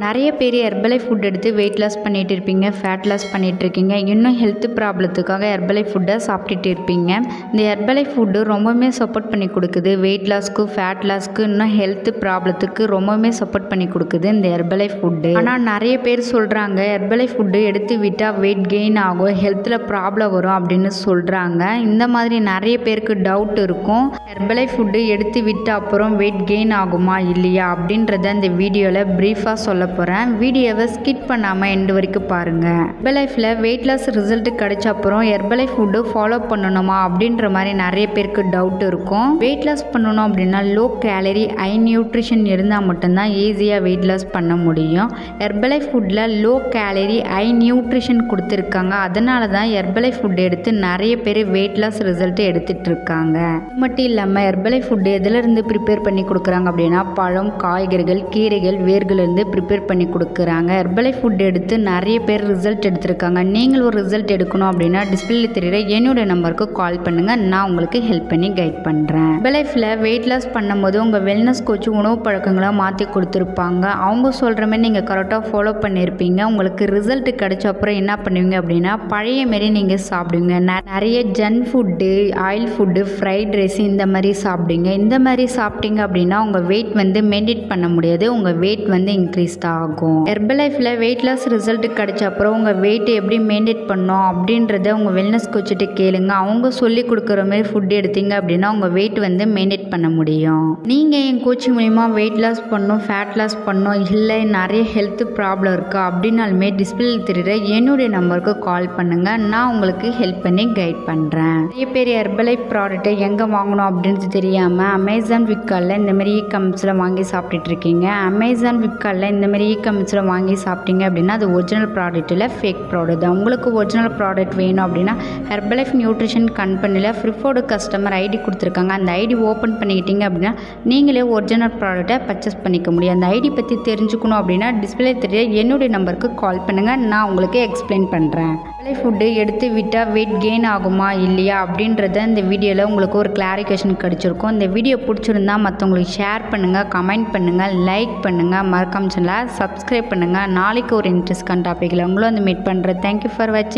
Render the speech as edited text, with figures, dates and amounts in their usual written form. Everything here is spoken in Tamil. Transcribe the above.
நிறைய பேர் ஹெர்பலைஃப் ஃபுட் எடுத்து வெயிட் லாஸ் பண்ணிகிட்டு இருப்பீங்க, ஃபேட் லாஸ் பண்ணிகிட்டு இருக்கீங்க, இன்னும் ஹெல்த் ப்ராப்ளத்துக்காக ஹெர்பலைஃப் ஃபுட்டை சாப்பிட்டுட்டு இருப்பீங்க. இந்த ஹெர்பலைஃப் ஃபுட்டு ரொம்பவுமே சப்போர்ட் பண்ணி கொடுக்குது. வெயிட் லாஸ்க்கு, ஃபேட் லாஸ்க்கு, இன்னும் ஹெல்த் ப்ராப்ளத்துக்கு ரொம்பவுமே சப்போர்ட் பண்ணி கொடுக்குது இந்த ஹெர்பலைஃப் ஃபுட்டு. ஆனால் நிறைய பேர் சொல்கிறாங்க ஹெர்பலைஃப் ஃபுட்டு எடுத்து விட்டால் வெயிட் கெயின் ஆகும், ஹெல்த்தில் ப்ராப்ளம் வரும் அப்படின்னு சொல்கிறாங்க. இந்த மாதிரி நிறைய பேருக்கு டவுட் இருக்கும். ஹெர்பலைஃப் ஃபுட்டு எடுத்து விட்ட அப்புறம் வெயிட் கெயின் ஆகுமா இல்லையா அப்படின்றத இந்த வீடியோவில் ப்ரீஃபாக சொல்ல போகிறேன். வீடியோவை ஸ்கிப் பண்ணாமல் எண்டு வரைக்கும் பாருங்கள். ஹெர்பலைஃப்பில் வெயிட் லாஸ் ரிசல்ட் கிடைச்ச அப்புறம் ஹெர்பலைஃப் ஃபுட்டு ஃபாலோ பண்ணணுமா அப்படின்ற மாதிரி நிறைய பேருக்கு டவுட் இருக்கும். வெயிட் லாஸ் பண்ணணும் அப்படின்னா லோ கேலரி ஹை நியூட்ரிஷன் இருந்தால் மட்டும்தான் ஈஸியாக வெயிட் லாஸ் பண்ண முடியும். ஹெர்பலைஃப் ஃபுட்டில் லோ கேலரி ஹை நியூட்ரிஷன் கொடுத்துருக்காங்க. அதனால தான் ஹெர்பலைஃப் ஃபுட் எடுத்து நிறைய பேர் வெயிட் லாஸ் ரிசல்ட் எடுத்துகிட்டு இருக்காங்க. அது மட்டும் இல்லாமல் ஹெர்பலைஃப் ஃபுட்டு எதுலேருந்து ப்ரிப்பேர் பண்ணி கொடுக்குறாங்க அப்படின்னா பழம், காய்கறிகள், கீரைகள், வேர்கள்லேருந்து ப்ரிப்பேர் பண்ணி கொடுக்குறாங்க. ஹெர்பலைஃப் ஃபுட் எடுத்து நிறைய பேர் ரிசல்ட் எடுத்திருக்காங்க. நீங்கள் ஒரு ரிசல்ட் எடுக்கணும் அப்படின்னா டிஸ்பிளேல தெரியுற என்னோட நம்பருக்கு கால் பண்ணுங்கள், நான் உங்களுக்கு ஹெல்ப் பண்ணி கைட் பண்ணுறேன். ஹெர்பலைஃப்பில் வெயிட் லாஸ் பண்ணும்போது உங்கள் வெல்னஸ் கோச் உணவு பழக்கங்களை மாற்றி கொடுத்துருப்பாங்க. அவங்க சொல்கிற மாதிரி நீங்கள் கரெக்டாக ஃபாலோ பண்ணியிருப்பீங்க. உங்களுக்கு ரிசல்ட் கிடைச்ச அப்புறம் என்ன பண்ணுவீங்க அப்படின்னா பழைய மாரி நீங்கள் சாப்பிடுவீங்க. நிறைய junk food, oil food, fried rice இந்த மாதிரி சாப்பிடுங்க. இந்த மாதிரி சாப்பிட்டீங்க அப்படின்னா உங்கள் வெயிட் வந்து மெயின்டைன் பண்ண முடியாது, உங்கள் வெயிட் வந்து இன்க்ரீஸ் தான் ஆகும். ஹெர்பலைஃப்பில் வெயிட் லாஸ் ரிசல்ட் கிடைச்ச அப்புறம் உங்கள் வெயிட்டை எப்படி மெயின்டைன் பண்ணோம் அப்படின்றத உங்கள் வெல்னஸ் கோச்சிட்டு கேளுங்க. அவங்க சொல்லி கொடுக்குற மாதிரி ஃபுட் எடுத்தீங்க அப்படின்னா உங்கள் வெயிட் வந்து மெயின்டைன் பண்ண முடியும். நீங்கள் என் கோச்சிங் மூலிமா வெயிட் லாஸ் பண்ணணும், ஃபேட் லாஸ் பண்ணணும், இல்லை நிறைய ஹெல்த் ப்ராப்ளம் இருக்கா அப்படின்னாலுமே டிஸ்பிளேல தெரியுற என்னுடைய நம்பருக்கு கால் பண்ணுங்கள், நான் உங்களுக்கு ஹெல்ப் பண்ணி கைட் பண்ணுறேன். நிறைய பேர் ஹெர்பலைஃப் ப்ராடக்ட்டை எங்கே வாங்கணும் அப்படின்னு தெரியாமல் அமேசான், ஃப்ளிப்கார்ட்டில் இந்த மாதிரி இ-காமர்ஸில் வாங்கி சாப்பிட்டுட்டு இருக்கீங்க. அமேசான், ஃப்ளிப்கார்ட்டில் இந்த மாதிரி இ-காமர்ஸில் வாங்கி சாப்பிட்டீங்க அப்படின்னா அது ஒரிஜினல் ப்ராடக்ட் இல்லை, ஃபேக் ப்ராடக்ட் தான். உங்களுக்கு ஒரிஜினல் ப்ராடக்ட் வேணும் அப்படின்னா ஹெர்பலைஃப் நியூட்ரிஷன் கம்பெனியில் ஃப்ரிஃபோர்டு கஸ்டமர் ஐடி கொடுத்துருக்காங்க. அந்த ஐடி ஓப்பன் பண்ணிக்கிட்டீங்க அப்படின்னா நீங்களே ஒரிஜினல் ப்ராடக்ட்டை பர்ச்சேஸ் பண்ணிக்க முடியும். அந்த ஐடி பற்றி தெரிஞ்சுக்கணும் அப்படின்னா டிஸ்பிளே தெரிய என்னுடைய நம்பருக்கு கால் பண்ணுங்கள், நான் உங்களுக்கு எக்ஸ்பிளைன் பண்ணுறேன். ஹெர்பலைஃப் ஃபுட்டு எடுத்து விட்டால் வெயிட் கெயின் ஆகுமா இல்லையா அப்படின்றத இந்த வீடியோவில் உங்களுக்கு ஒரு கிளாரிஃபிகேஷன் கிடச்சிருக்கும். இந்த வீடியோ பிடிச்சிருந்தா மற்றவங்களுக்கு ஷேர் பண்ணுங்கள், கமெண்ட் பண்ணுங்கள், லைக் பண்ணுங்கள், மறக்காம சேனலை சப்ஸ்கிரைப் பண்ணுங்கள். நாளைக்கு ஒரு இன்ட்ரெஸ்டான டாப்பிக்கில் உங்களும் வந்து மீட் பண்ணுறேன். தேங்க்யூ ஃபார் வாட்சிங்.